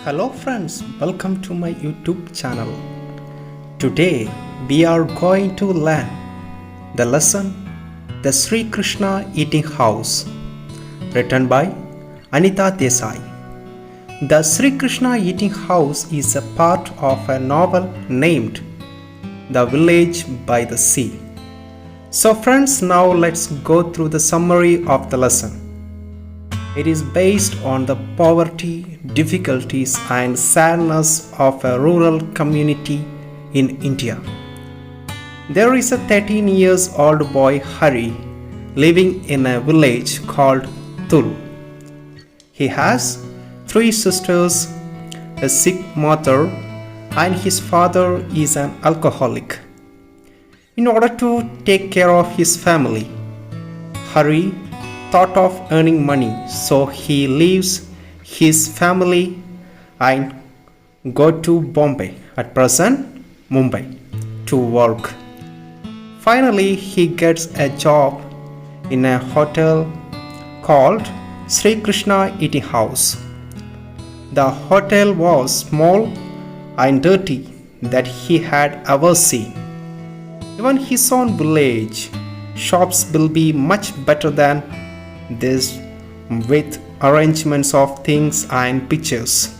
Hello friends, welcome to my YouTube channel. Today we are going to learn the lesson The Sri Krishna Eating House, written by Anita Desai. The Sri Krishna Eating House is a part of a novel named The Village by the Sea. So friends, now let's go through the summary of the lesson. It is based on the poverty, difficulties and sadness of a rural community in India. There is a 13 years old boy Hari living in a village called Tul. He has 3 sisters, a sick mother, and his father is an alcoholic. In order to take care of his family, Hari thought of earning money, so he leaves his family and go to Bombay, at present Mumbai, to work. Finally, he gets a job in a hotel called Sri Krishna Eating House. The hotel was small and dirty that he had ever seen. Even his own village shops will be much better than this, with arrangements of things and pictures.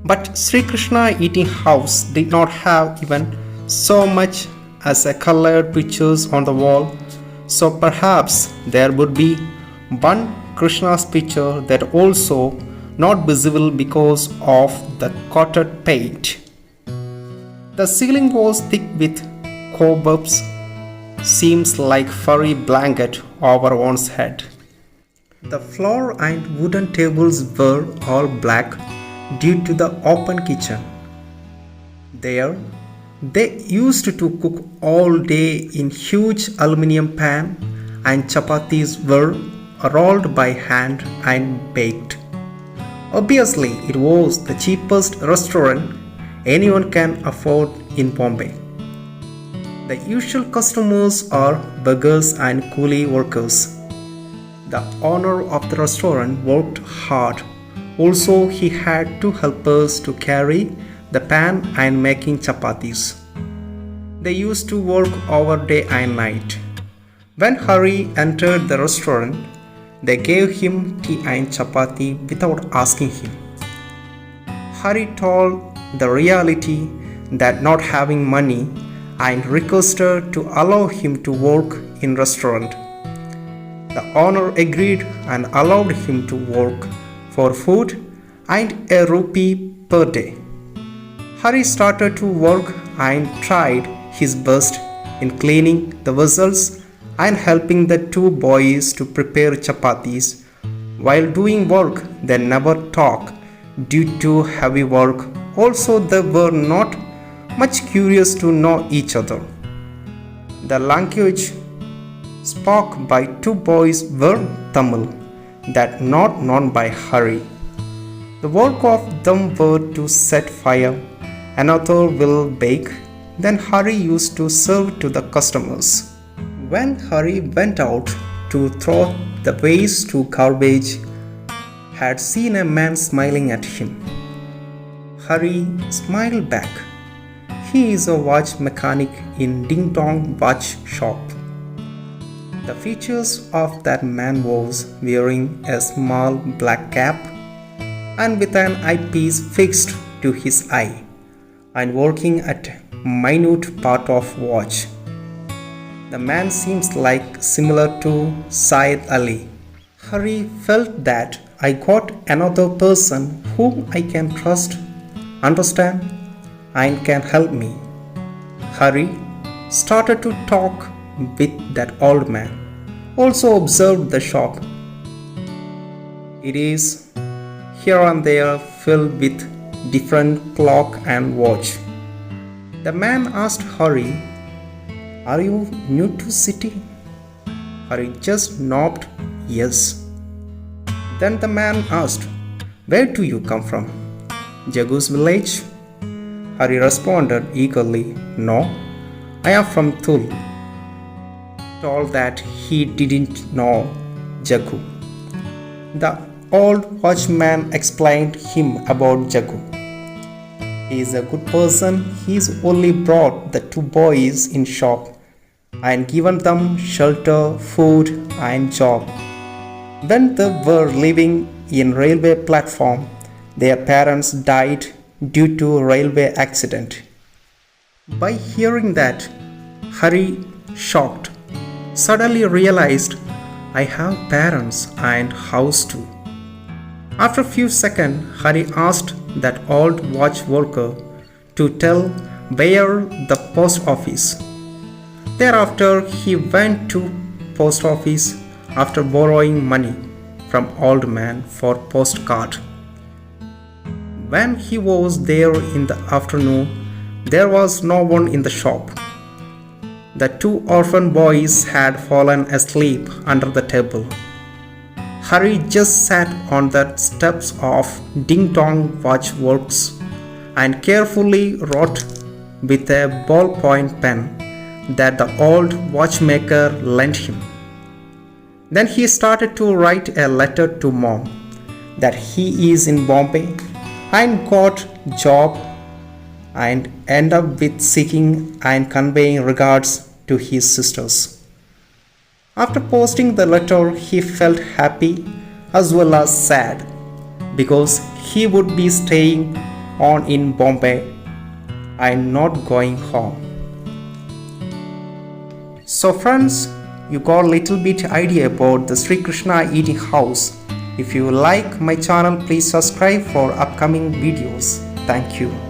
But Sri Krishna Eating House did not have even so much as a colored pictures on the wall, so perhaps there would be one Krishna's picture that also not visible because of the coated paint. The ceiling was thick with cobwebs, seems like furry blanket over one's head. The floor and wooden tables were all black due to the open kitchen. There, they used to cook all day in huge aluminium pan, and chapatis were rolled by hand and baked. Obviously, it was the cheapest restaurant anyone can afford in Bombay. The usual customers are beggars and coolie workers. The owner of the restaurant worked hard. Also, he had 2 helpers to carry the pan and making chapatis. They used to work over day and night. When Hari entered the restaurant, they gave him tea and chapati without asking him. Hari told the reality that not having money and requested to allow him to work in restaurant. The owner agreed and allowed him to work for food and a rupee per day. Hari started to work and tried his best in cleaning the vessels and helping the 2 boys to prepare chapatis. While doing work, they never talked due to heavy work. Also, they were not much curious to know each other. The language spoken by 2 boys were Tamil, that not known by Hari. The work of them were to set fire, another will bake, then Hari used to serve to the customers. When Hari went out to throw the waste to garbage, had seen a man smiling at him. Hari smiled back. He is a watch mechanic in Ding Dong watch shop. The features of that man was wearing a small black cap and with an eyepiece fixed to his eye and working at a minute part of watch. The man seems like similar to Said Ali. Hari felt that I got another person whom I can trust, understand, and can help me. Hari started to talk with that old man. Also observed the shop. It is here and there filled with different clock and watch. The man asked Hari, "Are you new to city?" Hari just nodded yes. Then the man asked, "Where do you come from?" "Jagu's village." Hari responded eagerly, "No, I am from Tul." Told that he didn't know Jagu. The old watchman explained him about Jagu. He is a good person. He's only brought the two boys in shop and given them shelter, food and job. When they were living in railway platform, their parents died due to railway accident. By hearing that, Hari, shocked, suddenly realized, I have parents and house too. After a few seconds, Hari asked that old watch worker to tell where the post office. Thereafter, he went to post office after borrowing money from old man for postcard. When he was there in the afternoon, there was no one in the shop. The two orphan boys had fallen asleep under the table. Hari just sat on the steps of Ding Dong Watch Works and carefully wrote with a ballpoint pen that the old watchmaker lent him. Then he started to write a letter to mom that he is in Bombay and got job and end up with seeking and conveying regards to his sisters. After posting the letter, he felt happy as well as sad because he would be staying on in Bombay and not going home. So friends, you got a little bit idea about the Sri Krishna eating house. If you like my channel, please subscribe for upcoming videos. Thank you.